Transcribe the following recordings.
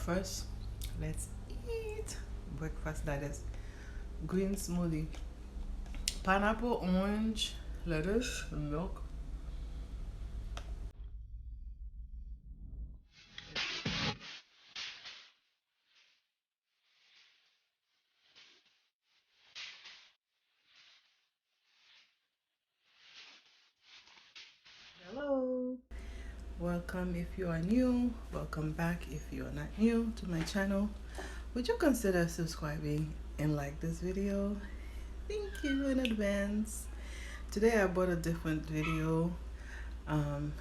First, let's eat breakfast. That is green smoothie, pineapple, orange, lettuce, milk. Hello, welcome if you are new. Welcome back if you are not new to my channel. Would you consider subscribing and like this video? Thank you in advance. Today I bought a different video. Um,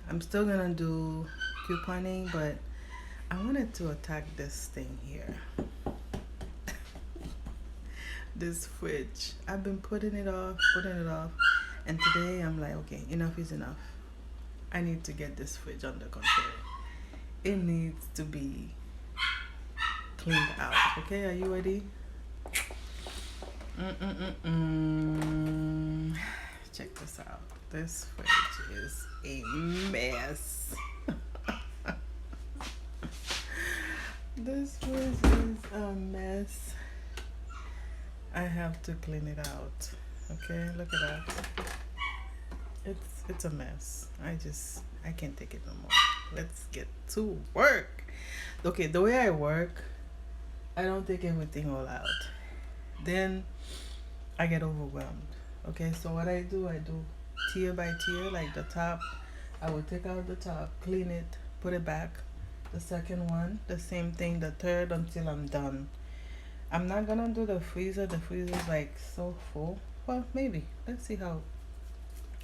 I'm still gonna do couponing, but I wanted to attack this thing here. This fridge. I've been putting it off, and today I'm like, okay, enough is enough. I need to get this fridge under control. It needs to be cleaned out. Okay, are you ready? Check this out. This fridge is a mess. This fridge is a mess. I have to clean it out. Okay, look at that. It's a mess. I can't take it no more. Let's get to work. Okay, the way I work, I don't take everything all out. Then I get overwhelmed. Okay, so what I do tier by tier, like the top, I will take out the top, clean it, put it back. The second one, the same thing, the third until I'm done. I'm not gonna do the freezer. The freezer is like so full. Well, maybe. Let's see how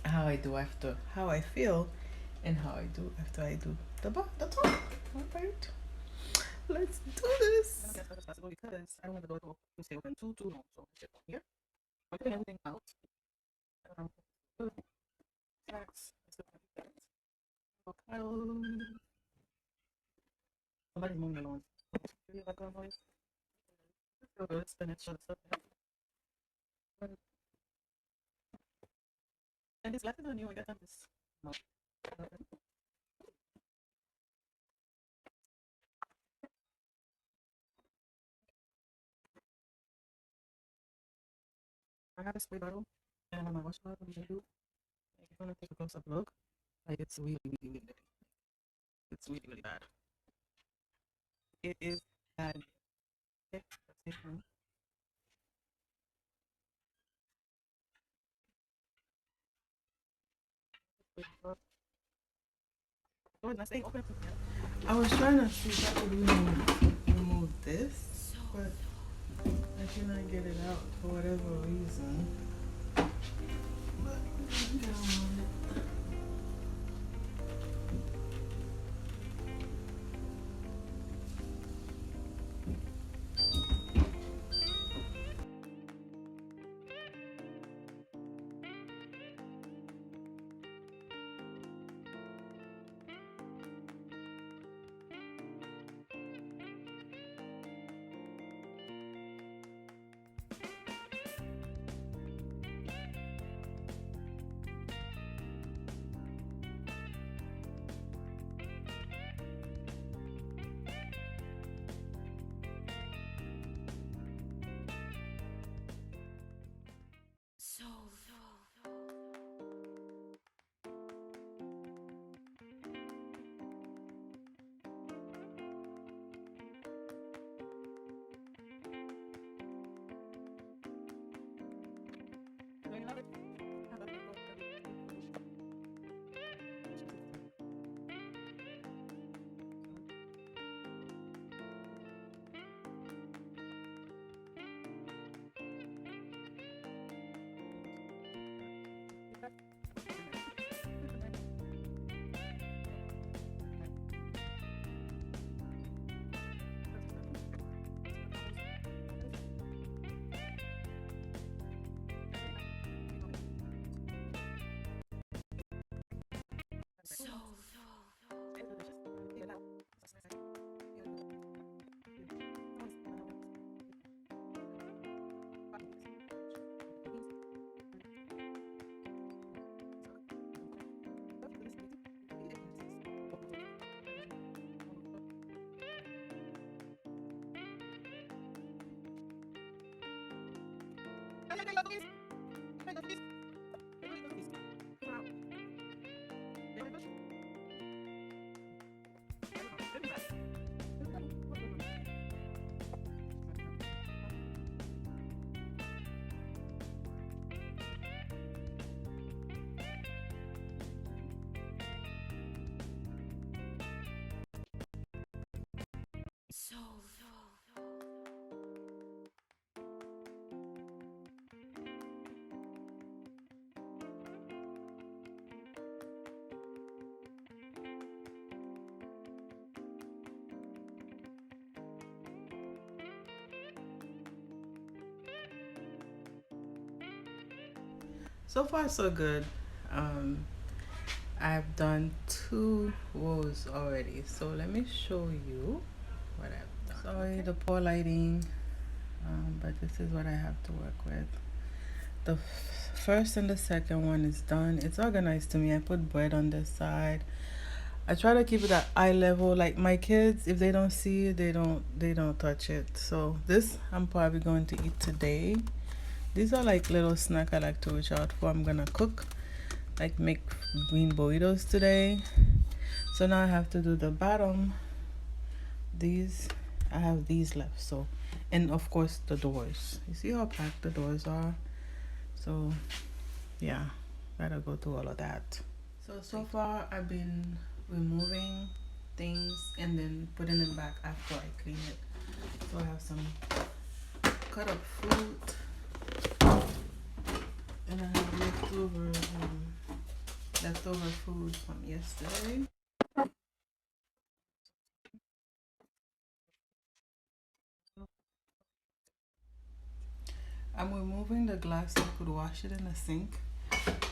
I do after, how I feel, and how I do after I do the top. All right, let's do this. I'm gonna get as possible because I don't want the door to stay open too long. So here, I'm putting everything out. Um, snacks. Avocado. Somebody's mowing the lawn. Hear background noise? Feel good. Spinach, other stuff. And it's Latin on you. I got this. No. I have a spray bottle and I have my wash bottle. What I do? Like, if you want to take a close up look, like it's really dirty. It's really bad. It is bad. Okay, that's it. Oh, it's not staying open. I was trying to see if I could remove this, but I cannot get it out for whatever reason. But So far, so good. Um, I've done 2 rows already. So let me show you what I've done. Sorry, the poor lighting, but this is what I have to work with. The first and the second one is done. It's organized to me. I put bread on this side. I try to keep it at eye level. Like my kids, if they don't see it, they don't touch it. So this I'm probably going to eat today. These are like little snack I like to reach out for. I'm gonna cook, like make green burritos today. So now I have to do the bottom. These I have these left. So, and of course the doors. You see how packed the doors are. So yeah, gotta go through all of that. So far I've been removing things and then putting them back after I clean it. So I have some cut up fruit and I have leftover food from yesterday. I'm removing the glass so I could wash it in the sink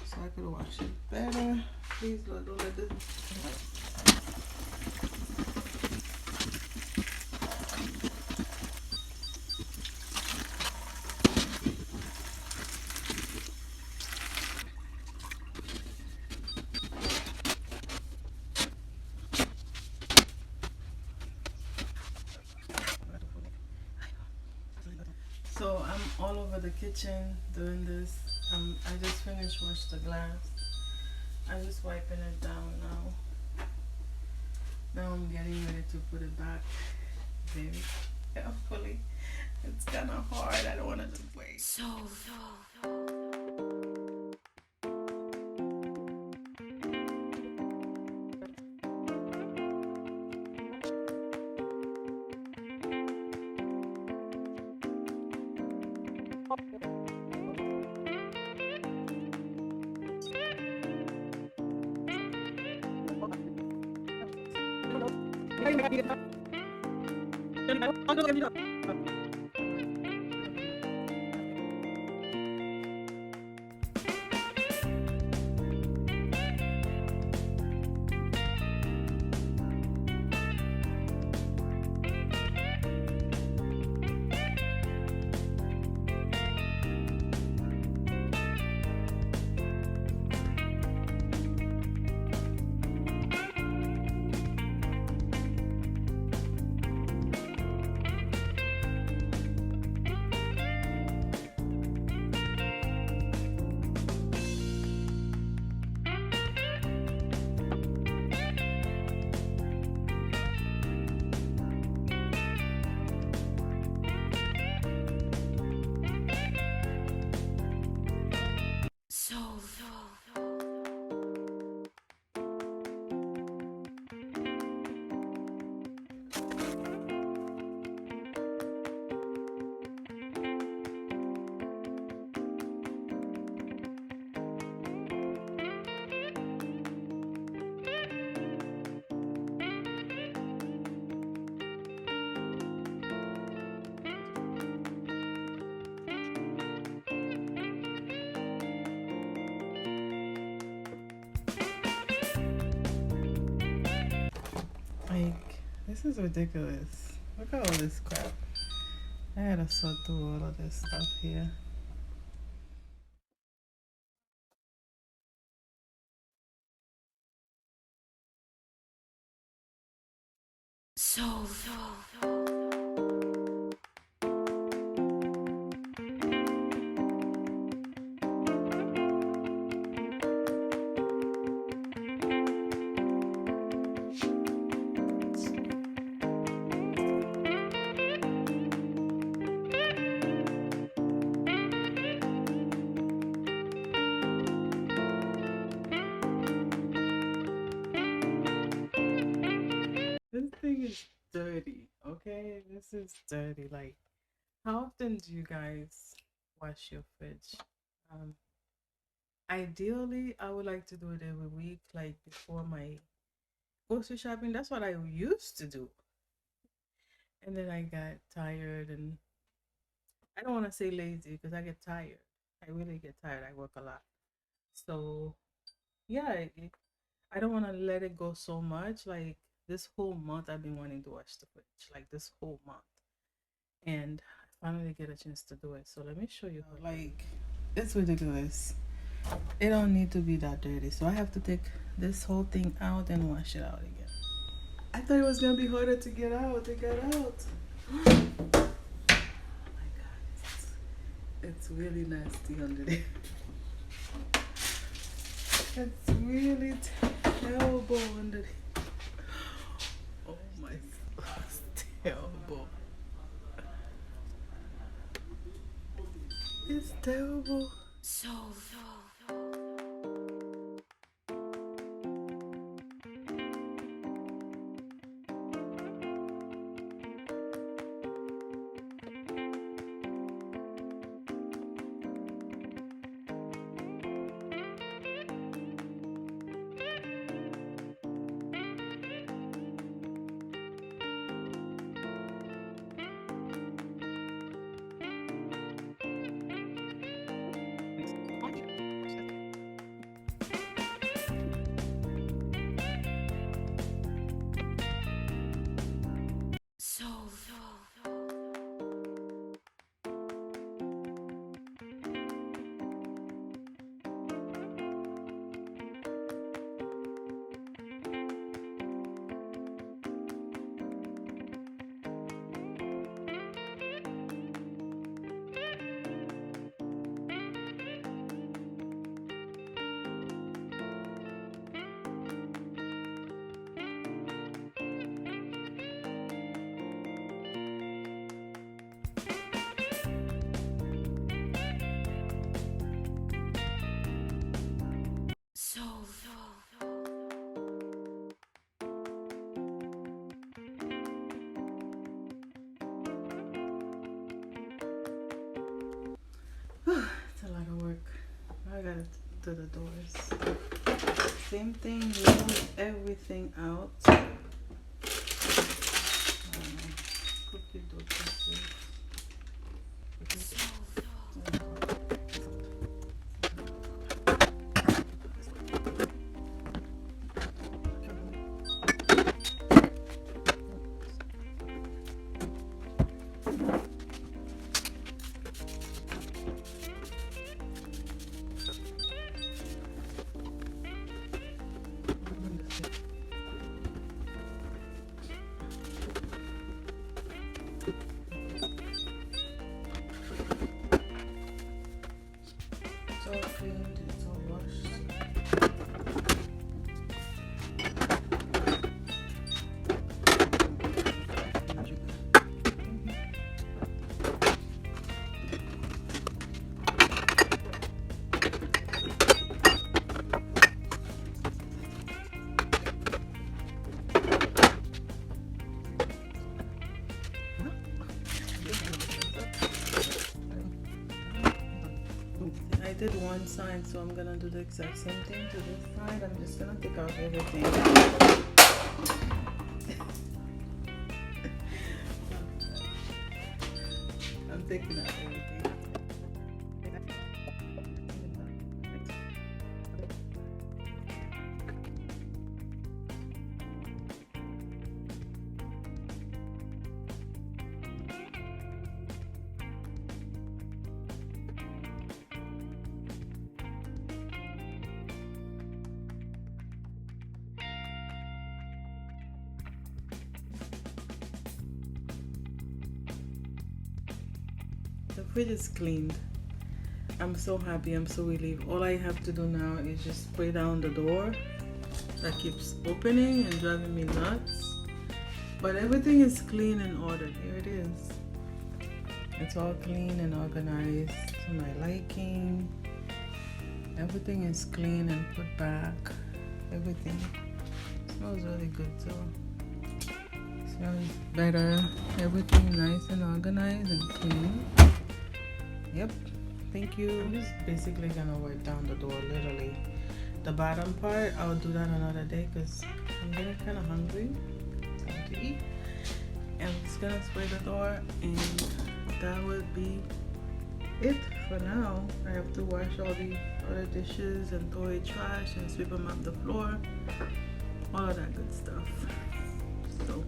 so I could wash it better. Please Lord, don't let this. So I'm all over the kitchen doing this. I just finished wash the glass. I'm just wiping it down now. Now I'm getting ready to put it back very carefully. It's kind of hard. I don't want it to break. Like, this is ridiculous. Look at all this crap. I had to sort through all of this stuff here. dirty. Okay, this is dirty. Like, how often do you guys wash your fridge? Um, Ideally, I would like to do it every week, like before my grocery shopping. That's what I used to do. And then I got tired, and I don't want to say lazy because I get tired. I really get tired. I work a lot. So, yeah, I don't want to let it go so much. Like this whole month, I've been wanting to wash the fridge, like this whole month. And I finally get a chance to do it. So, let me show you. Like, it's ridiculous. It don't need to be that dirty. So, I have to take this whole thing out and wash it out again. I thought it was gonna be harder to get out. It got out. Oh my god, it's really nasty under there. It's really terrible under there. Oh my god, it's terrible. It's terrible. It's a lot of work. I gotta do the doors. Same thing, remove everything out. Cookie dough pieces. It's all cleaned, it's all washed. I did one side, so I'm gonna do the exact same thing to this side. I'm just gonna take out everything. I'm taking out everything. The fridge is cleaned. I'm so happy, I'm so relieved. All I have to do now is just spray down the door that keeps opening and driving me nuts. But everything is clean and ordered. Here it is. It's all clean and organized to my liking. Everything is clean and put back. Everything smells really good too. Smells better. Everything nice and organized and clean. Yep. Thank you. I'm just basically gonna wipe down the door, literally. The bottom part, I'll do that another day because I'm getting kind of hungry. Time to eat. And I'm just gonna spray the door, and that would be it for now. I have to wash all the other dishes and throw away trash and sweep them up the floor. All of that good stuff. So,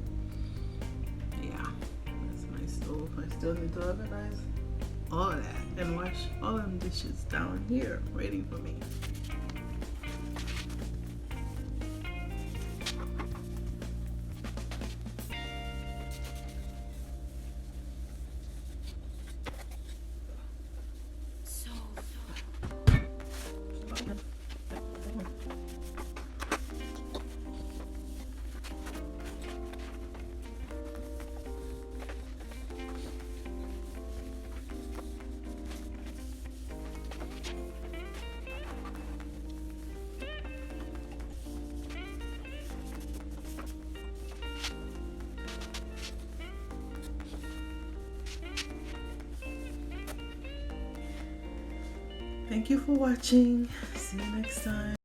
yeah, that's my stove. I still need to organize all of that and wash all them dishes down here waiting for me. Thank you for watching. See you next time.